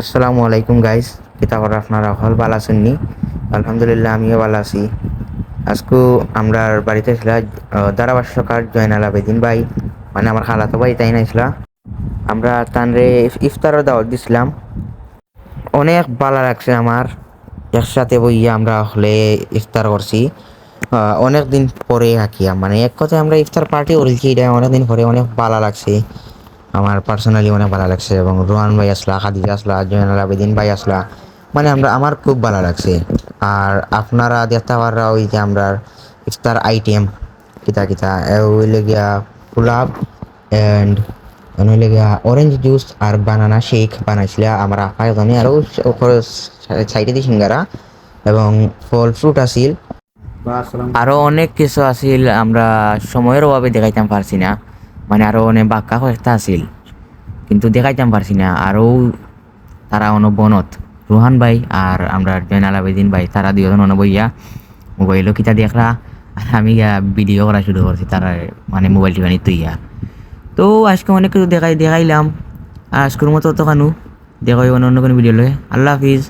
আসসালামু আলাইকুম গাইস, কিতা করে আপনারা হল ভালো আছেন নি? আলহামদুলিল্লাহ আমিও ভালো আছি। আজকে আমরা বাড়িতে ছিল দারাবাস সরকার জয়নাল আবেদিন ভাই, মানে আমার খালাতো ভাই তাই নাইছিলা। আমরা তানরে ইফতারের দাওয়াত দিছিলাম। অনেক ভালো লাগছে আমার, একসাথে বইয়া আমরা হলে ইফতার করছি। অনেক দিন পরে হাকিয়া, মানে এক কথায় আমরা ইফতার পার্টি করেছি, এটা অনেক দিন পরে অনেক ভালো লাগছে। আমার পার্সোনালি অনেক ভালো লাগছে, এবং রোহান ভাই আসলা, খাদিজা আসলা, জয়নাল আবেদিন ভাই আসলা, মানে আমার খুব ভালো লাগছে। আর আপনারা দেখতে পাররা ওই যে আমরা ইফতার আইটেম কিতা কিতা হইলে গিয়া পোলাপ অ্যান্ড হইলে গিয়া অরেঞ্জ জুস আর বানানা শেক বানাইছিল আমার আপা এখানে, আরও সাইডে দিয়ে সিঙ্গারা এবং ফল ফ্রুট আসিল, আরো অনেক কিছু আছিল। আমরা সময়ের অভাবে দেখাইতাম পারছি না, মানে আরো অনেক বাক্কা কয়েকটা আছিল কিন্তু দেখাইতাম পারছি না। আরও তারা বনত রুহান ভাই আর আমরা জয়নাল আবেদিন ভাই, তারা দুজন বইয়া মোবাইলও কিতা দেখরা, আর আমি ভিডিও করা শুরু করছি তারা, মানে মোবাইল টিপানি তুইয়া। তো আজকে অনেক কিছু দেখাইলাম। আজকের মতো তো কানু দেখাই অন্য অন্য কোনো ভিডিও লয়। আল্লাহ হাফিজ।